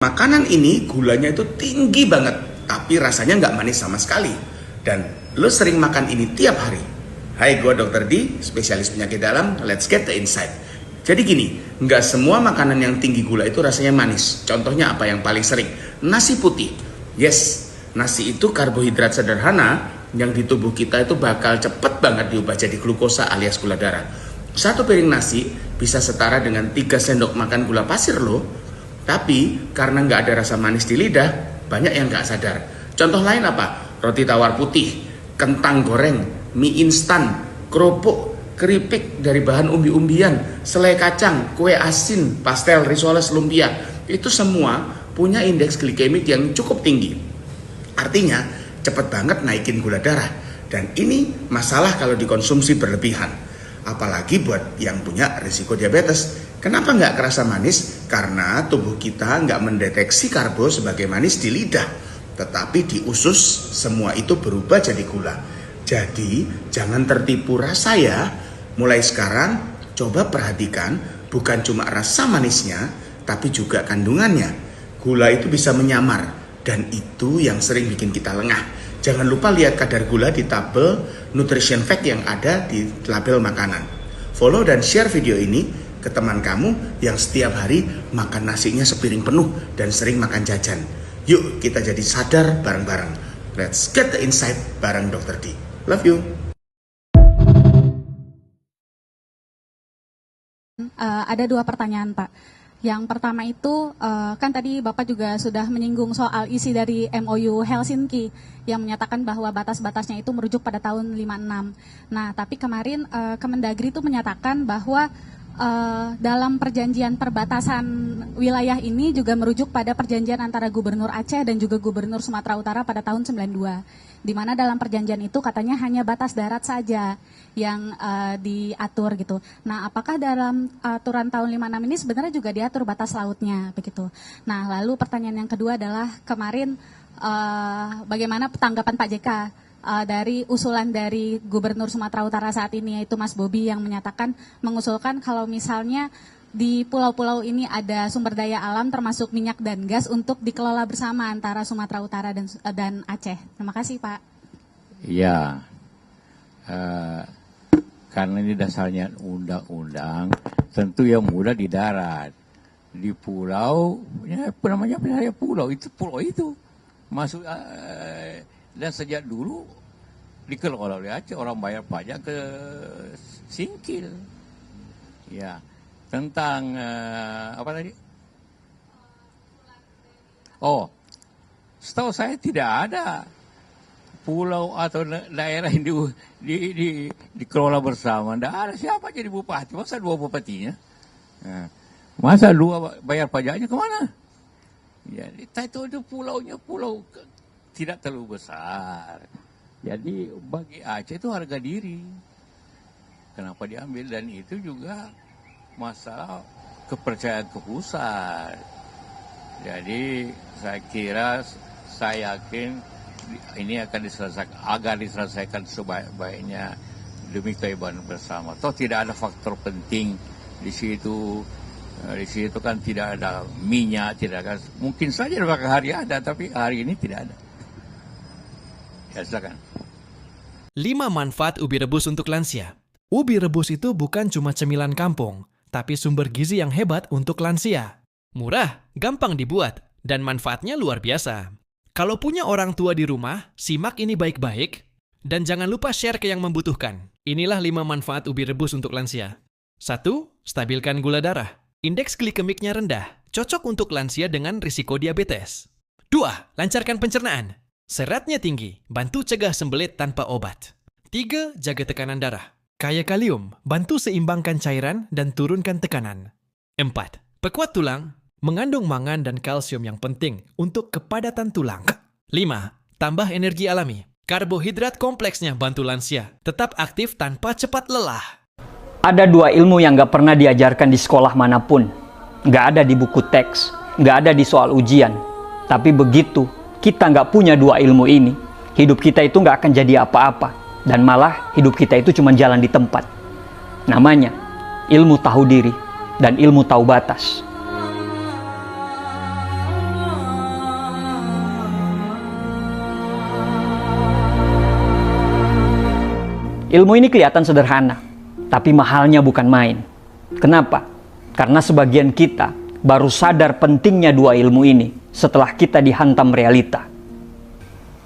Makanan ini gulanya itu tinggi banget, tapi rasanya nggak manis sama sekali. Dan lo sering makan ini tiap hari. Hai, gue Dr. D, spesialis penyakit dalam. Let's get the insight. Jadi gini, nggak semua makanan yang tinggi gula itu rasanya manis. Contohnya apa yang paling sering? Nasi putih. Yes, nasi itu karbohidrat sederhana yang di tubuh kita itu bakal cepet banget diubah jadi glukosa alias gula darah. Satu piring nasi bisa setara dengan 3 sendok makan gula pasir loh. Tapi karena nggak ada rasa manis di lidah, banyak yang nggak sadar. Contoh lain apa? Roti tawar putih, kentang goreng, mie instan, kerupuk, keripik dari bahan umbi-umbian, selai kacang, kue asin, pastel, risoles, lumpia. Itu semua punya indeks glikemik yang cukup tinggi. Artinya cepet banget naikin gula darah. Dan ini masalah kalau dikonsumsi berlebihan. Apalagi buat yang punya risiko diabetes. Kenapa nggak kerasa manis? Karena tubuh kita nggak mendeteksi karbo sebagai manis di lidah. Tetapi di usus semua itu berubah jadi gula. Jadi jangan tertipu rasa ya. Mulai sekarang coba perhatikan bukan cuma rasa manisnya, tapi juga kandungannya. Gula itu bisa menyamar dan itu yang sering bikin kita lengah. Jangan lupa lihat kadar gula di tabel nutrition fact yang ada di label makanan. Follow dan share video ini ke teman kamu yang setiap hari makan nasinya sepiring penuh dan sering makan jajan. Yuk kita jadi sadar bareng-bareng. Let's get the insight bareng Dr. D. Love you. Ada 2 pertanyaan, Pak. Yang pertama itu, kan tadi Bapak juga sudah menyinggung soal isi dari MOU Helsinki yang menyatakan bahwa batas-batasnya itu merujuk pada tahun 56. Nah, tapi kemarin Kemendagri itu menyatakan bahwa dalam perjanjian perbatasan wilayah ini juga merujuk pada perjanjian antara Gubernur Aceh dan juga Gubernur Sumatera Utara pada tahun 92. Di mana dalam perjanjian itu katanya hanya batas darat saja yang diatur gitu. Nah, apakah dalam aturan tahun 56 ini sebenarnya juga diatur batas lautnya begitu. Nah, lalu pertanyaan yang kedua adalah kemarin bagaimana tanggapan Pak JK dari usulan dari Gubernur Sumatera Utara saat ini, yaitu Mas Bobi, yang mengusulkan kalau misalnya di pulau-pulau ini ada sumber daya alam termasuk minyak dan gas untuk dikelola bersama antara Sumatera Utara dan Aceh. Terima kasih, Pak. Iya, karena ini dasarnya undang-undang, tentu yang mudah di darat. Di pulau, ya namanya pulau itu masuk. Dan sejak dulu dikelola oleh Aceh, orang bayar pajak ke Singkil. Ya, tentang apa tadi? Oh, setahu saya tidak ada pulau atau daerah yang dikelola bersama. Tidak ada, siapa jadi bupati? Masa 2 bupatinya? Nah, masa 2 bayar pajaknya kemana? Ya, itu pulaunya pulau tidak terlalu besar. Jadi bagi Aceh itu harga diri. Kenapa diambil? Dan itu juga masalah kepercayaan ke pusat. Jadi saya yakin ini akan diselesaikan sebaik-baiknya demi keimanan bersama. Toh tidak ada faktor penting di situ. Di situ kan tidak ada minyak, tidak ada. Mungkin saja beberapa hari ada, tapi hari ini tidak ada. Ya, silakan. 5 manfaat ubi rebus untuk lansia. Ubi rebus itu bukan cuma cemilan kampung, tapi sumber gizi yang hebat untuk lansia. Murah, gampang dibuat, dan manfaatnya luar biasa. Kalau punya orang tua di rumah, simak ini baik-baik, dan jangan lupa share ke yang membutuhkan. Inilah 5 manfaat ubi rebus untuk lansia. 1. Stabilkan gula darah. Indeks glikemiknya rendah, cocok untuk lansia dengan risiko diabetes. 2. Lancarkan pencernaan. Seratnya tinggi, bantu cegah sembelit tanpa obat. 3. Jaga tekanan darah. Kaya kalium, bantu seimbangkan cairan dan turunkan tekanan. 4. Pekuat tulang, mengandung mangan dan kalsium yang penting untuk kepadatan tulang. 5. Tambah energi alami. Karbohidrat kompleksnya bantu lansia tetap aktif tanpa cepat lelah. Ada 2 ilmu yang gak pernah diajarkan di sekolah manapun. Gak ada di buku teks, gak ada di soal ujian. Tapi begitu kita nggak punya 2 ilmu ini, hidup kita itu nggak akan jadi apa-apa. Dan malah hidup kita itu cuma jalan di tempat. Namanya ilmu tahu diri dan ilmu tahu batas. Ilmu ini kelihatan sederhana, tapi mahalnya bukan main. Kenapa? Karena sebagian kita baru sadar pentingnya dua ilmu ini setelah kita dihantam realita.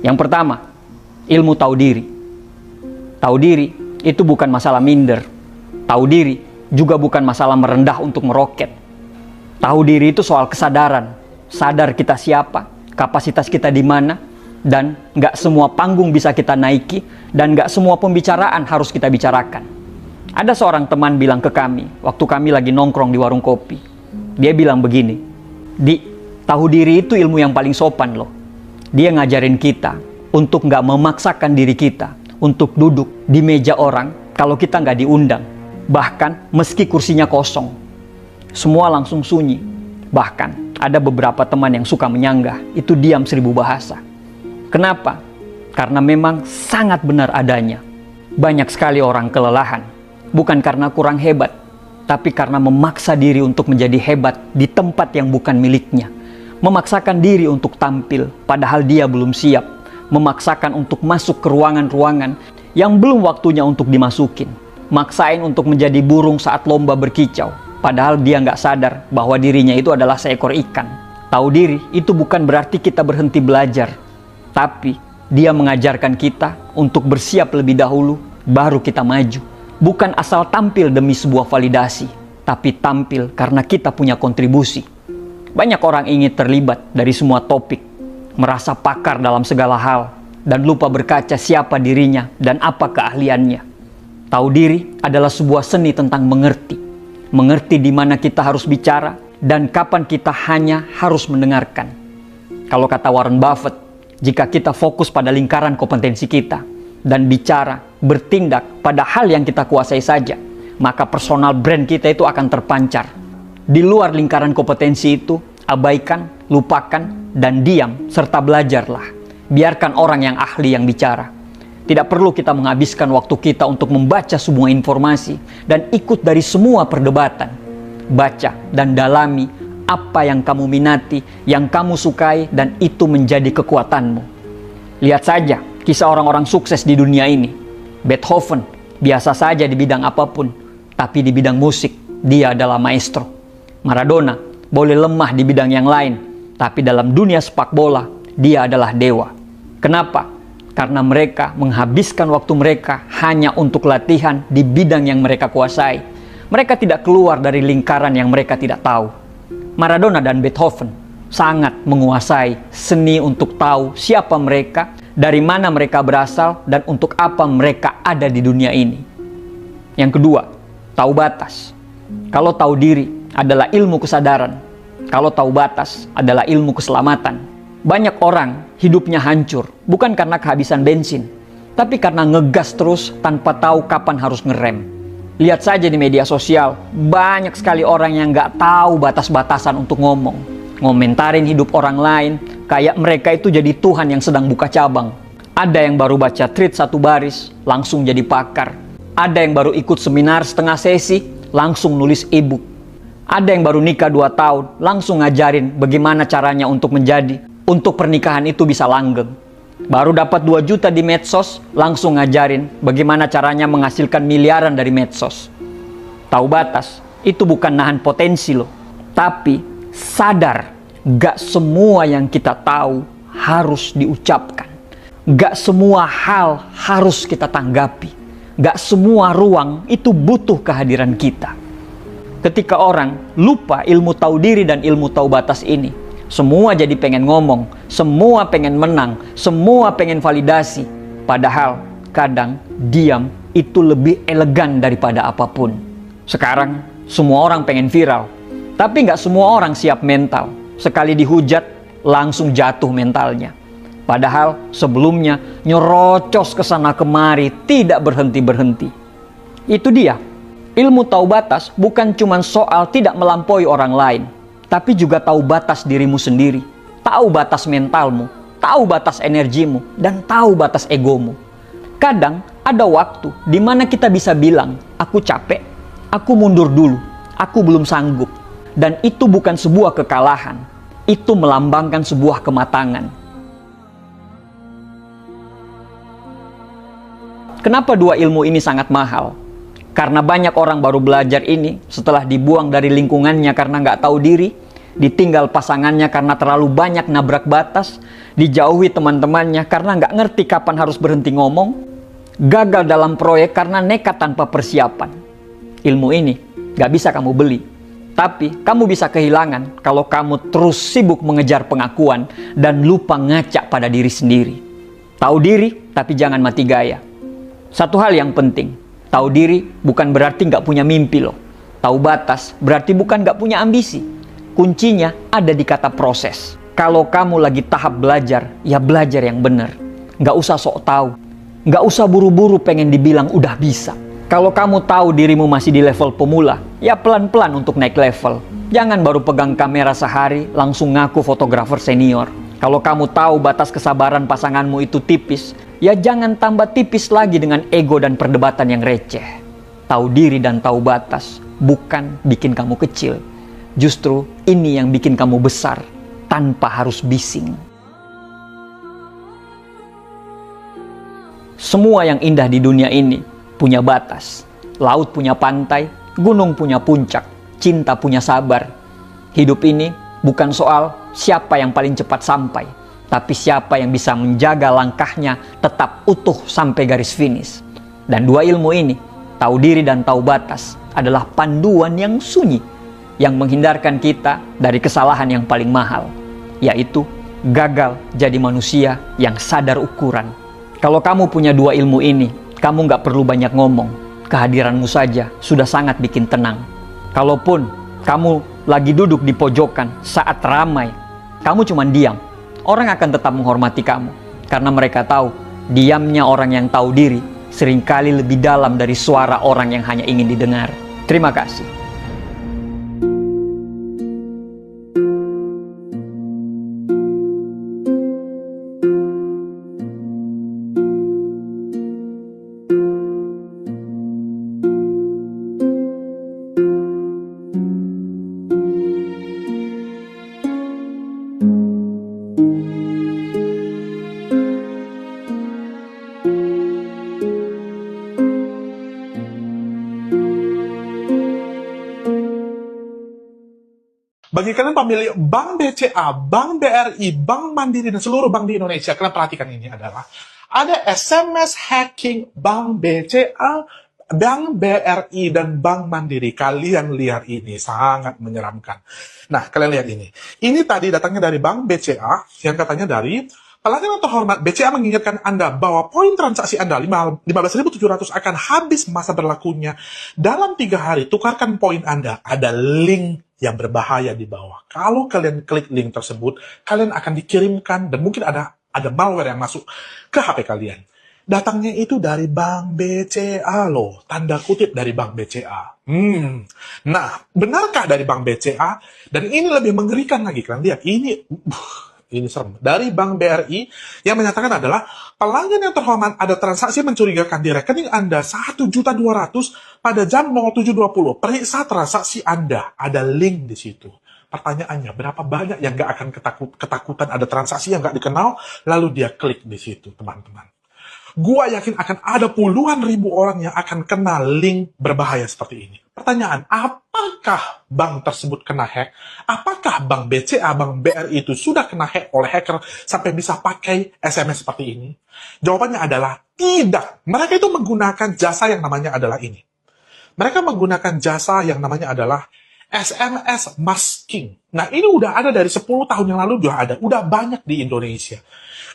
Yang pertama, ilmu tahu diri. Tahu diri itu bukan masalah minder. Tahu diri juga bukan masalah merendah untuk meroket. Tahu diri itu soal kesadaran. Sadar kita siapa, kapasitas kita di mana, dan nggak semua panggung bisa kita naiki, dan nggak semua pembicaraan harus kita bicarakan. Ada seorang teman bilang ke kami, waktu kami lagi nongkrong di warung kopi. Dia bilang begini, "Di, tahu diri itu ilmu yang paling sopan loh." Dia ngajarin kita untuk nggak memaksakan diri kita untuk duduk di meja orang kalau kita nggak diundang. Bahkan meski kursinya kosong, semua langsung sunyi. Bahkan ada beberapa teman yang suka menyanggah, itu diam 1000 bahasa. Kenapa? Karena memang sangat benar adanya. Banyak sekali orang kelelahan, bukan karena kurang hebat, tapi karena memaksa diri untuk menjadi hebat di tempat yang bukan miliknya. Memaksakan diri untuk tampil, padahal dia belum siap. Memaksakan untuk masuk ke ruangan-ruangan yang belum waktunya untuk dimasukin. Maksain untuk menjadi burung saat lomba berkicau, padahal dia nggak sadar bahwa dirinya itu adalah seekor ikan. Tahu diri itu bukan berarti kita berhenti belajar, tapi dia mengajarkan kita untuk bersiap lebih dahulu, baru kita maju. Bukan asal tampil demi sebuah validasi, tapi tampil karena kita punya kontribusi. Banyak orang ingin terlibat dari semua topik, merasa pakar dalam segala hal, dan lupa berkaca siapa dirinya dan apa keahliannya. Tahu diri adalah sebuah seni tentang mengerti. Mengerti di mana kita harus bicara dan kapan kita hanya harus mendengarkan. Kalau kata Warren Buffett, jika kita fokus pada lingkaran kompetensi kita dan bicara, bertindak pada hal yang kita kuasai saja, maka personal brand kita itu akan terpancar. Di luar lingkaran kompetensi itu, abaikan, lupakan, dan diam serta belajarlah. Biarkan orang yang ahli yang bicara. Tidak perlu kita menghabiskan waktu kita untuk membaca semua informasi dan ikut dari semua perdebatan. Baca dan dalami apa yang kamu minati, yang kamu sukai, dan itu menjadi kekuatanmu. Lihat saja kisah orang-orang sukses di dunia ini. Beethoven biasa saja di bidang apapun, tapi di bidang musik dia adalah maestro. Maradona boleh lemah di bidang yang lain, tapi dalam dunia sepak bola dia adalah dewa. Kenapa? Karena mereka menghabiskan waktu mereka hanya untuk latihan di bidang yang mereka kuasai. Mereka tidak keluar dari lingkaran yang mereka tidak tahu. Maradona dan Beethoven sangat menguasai seni untuk tahu siapa mereka, dari mana mereka berasal, dan untuk apa mereka ada di dunia ini. Yang kedua, tahu batas. Kalau tahu diri adalah ilmu kesadaran, kalau tahu batas adalah ilmu keselamatan. Banyak orang hidupnya hancur, bukan karena kehabisan bensin, tapi karena ngegas terus tanpa tahu kapan harus ngerem. Lihat saja di media sosial, banyak sekali orang yang nggak tahu batas-batasan untuk ngomong. Ngomentarin hidup orang lain, kayak mereka itu jadi Tuhan yang sedang buka cabang. Ada yang baru baca tweet 1 baris, langsung jadi pakar. Ada yang baru ikut seminar setengah sesi, langsung nulis e-book. Ada yang baru nikah 2 tahun, langsung ngajarin bagaimana caranya untuk pernikahan itu bisa langgeng. Baru dapat 2 juta di medsos, langsung ngajarin bagaimana caranya menghasilkan miliaran dari medsos. Tahu batas, itu bukan nahan potensi loh. Tapi sadar, gak semua yang kita tahu harus diucapkan. Gak semua hal harus kita tanggapi. Gak semua ruang itu butuh kehadiran kita. Ketika orang lupa ilmu tahu diri dan ilmu tahu batas ini, semua jadi pengen ngomong, semua pengen menang, semua pengen validasi. Padahal kadang diam itu lebih elegan daripada apapun. Sekarang semua orang pengen viral, tapi nggak semua orang siap mental. Sekali dihujat langsung jatuh mentalnya. Padahal sebelumnya nyerocos ke sana kemari tidak berhenti-berhenti. Itu dia. Ilmu tahu batas bukan cuma soal tidak melampaui orang lain, tapi juga tahu batas dirimu sendiri, tahu batas mentalmu, tahu batas energimu, dan tahu batas egomu. Kadang ada waktu di mana kita bisa bilang, aku capek, aku mundur dulu, aku belum sanggup. Dan itu bukan sebuah kekalahan, itu melambangkan sebuah kematangan. Kenapa dua ilmu ini sangat mahal? Karena banyak orang baru belajar ini setelah dibuang dari lingkungannya karena nggak tahu diri, ditinggal pasangannya karena terlalu banyak nabrak batas, dijauhi teman-temannya karena nggak ngerti kapan harus berhenti ngomong, gagal dalam proyek karena nekat tanpa persiapan. Ilmu ini nggak bisa kamu beli, tapi kamu bisa kehilangan kalau kamu terus sibuk mengejar pengakuan dan lupa ngaca pada diri sendiri. Tahu diri, tapi jangan mati gaya. Satu hal yang penting, tahu diri bukan berarti nggak punya mimpi loh. Tahu batas berarti bukan nggak punya ambisi. Kuncinya ada di kata proses. Kalau kamu lagi tahap belajar, ya belajar yang benar. Nggak usah sok tahu. Nggak usah buru-buru pengen dibilang udah bisa. Kalau kamu tahu dirimu masih di level pemula, ya pelan-pelan untuk naik level. Jangan baru pegang kamera sehari, langsung ngaku fotografer senior. Kalau kamu tahu batas kesabaran pasanganmu itu tipis, ya jangan tambah tipis lagi dengan ego dan perdebatan yang receh. Tahu diri dan tahu batas bukan bikin kamu kecil. Justru ini yang bikin kamu besar tanpa harus bising. Semua yang indah di dunia ini punya batas. Laut punya pantai, gunung punya puncak, cinta punya sabar. Hidup ini bukan soal siapa yang paling cepat sampai, tapi siapa yang bisa menjaga langkahnya tetap utuh sampai garis finish. Dan dua ilmu ini, tahu diri dan tahu batas, adalah panduan yang sunyi yang menghindarkan kita dari kesalahan yang paling mahal, yaitu gagal jadi manusia yang sadar ukuran. Kalau kamu punya dua ilmu ini, kamu nggak perlu banyak ngomong. Kehadiranmu saja sudah sangat bikin tenang. Kalaupun kamu lagi duduk di pojokan saat ramai, kamu cuma diam, orang akan tetap menghormati kamu. Karena mereka tahu, diamnya orang yang tahu diri seringkali lebih dalam dari suara orang yang hanya ingin didengar. Terima kasih. Bagi kalian pemilik Bank BCA, Bank BRI, Bank Mandiri, dan seluruh bank di Indonesia, kalian perhatikan ini adalah ada SMS hacking Bank BCA, Bank BRI, dan Bank Mandiri. Kalian lihat ini, sangat menyeramkan. Nah, kalian lihat ini. Ini tadi datangnya dari Bank BCA, yang katanya dari pelanggan terhormat, BCA mengingatkan Anda bahwa poin transaksi Anda 15.700 akan habis masa berlakunya. Dalam 3 hari, tukarkan poin Anda. Ada link yang berbahaya di bawah. Kalau kalian klik link tersebut, kalian akan dikirimkan dan mungkin ada malware yang masuk ke HP kalian. Datangnya itu dari Bank BCA loh, tanda kutip dari Bank BCA. Nah, benarkah dari Bank BCA? Dan ini lebih mengerikan lagi, kalian lihat ini serem. Dari Bank BRI yang menyatakan adalah pelanggan yang terhormat, ada transaksi mencurigakan di rekening Anda 1.200.000 pada jam 07.20. Periksa transaksi Anda. Ada link di situ. Pertanyaannya, berapa banyak yang nggak akan ketakutan ada transaksi yang nggak dikenal, lalu dia klik di situ, teman-teman. Gua yakin akan ada puluhan ribu orang yang akan kena link berbahaya seperti ini. Pertanyaan, apakah bank tersebut kena hack? Apakah Bank BCA, Bank BRI itu sudah kena hack oleh hacker sampai bisa pakai SMS seperti ini? Jawabannya adalah tidak. Mereka itu menggunakan jasa yang namanya adalah ini. Mereka menggunakan jasa yang namanya adalah SMS masking. Nah, ini udah ada dari 10 tahun yang lalu udah ada. Udah banyak di Indonesia.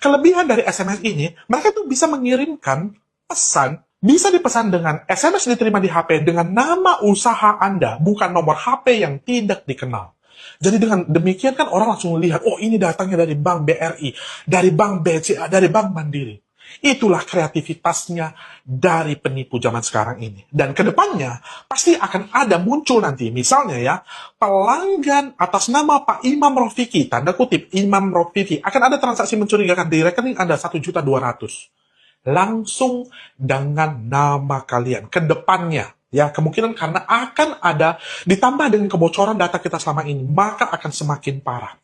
Kelebihan dari SMS ini, mereka tuh bisa mengirimkan pesan, bisa dipesan dengan SMS diterima di HP dengan nama usaha Anda, bukan nomor HP yang tidak dikenal. Jadi dengan demikian kan orang langsung lihat, oh ini datangnya dari Bank BRI, dari Bank BCA, dari Bank Mandiri. Itulah kreativitasnya dari penipu zaman sekarang ini. Dan kedepannya pasti akan ada muncul nanti. Misalnya ya, pelanggan atas nama Pak Imam Rofiki, tanda kutip Imam Rofiki, akan ada transaksi mencurigakan di rekening Anda 1.200.000. Langsung dengan nama kalian. Kedepannya, ya kemungkinan karena akan ada, ditambah dengan kebocoran data kita selama ini, maka akan semakin parah.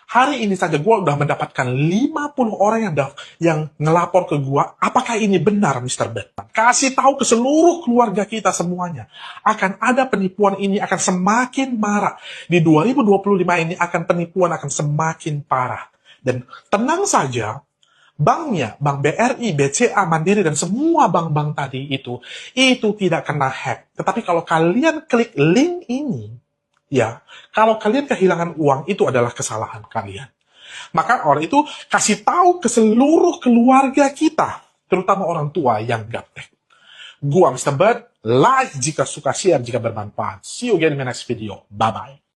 Hari ini saja gue udah mendapatkan 50 orang yang ngelapor ke gue. Apakah ini benar, Mr. Batman? Kasih tahu ke seluruh keluarga kita semuanya. Akan ada penipuan ini akan semakin marah. Di 2025 ini penipuan akan semakin parah. Dan tenang saja, banknya, Bank BRI, BCA, Mandiri, dan semua bank-bank tadi itu tidak kena hack. Tetapi kalau kalian klik link ini, ya, kalau kalian kehilangan uang, itu adalah kesalahan kalian. Maka orang itu kasih tahu ke seluruh keluarga kita, terutama orang tua yang gaptek. Gua Mr. Bird, like jika suka, share jika bermanfaat. See you again in the next video. Bye-bye.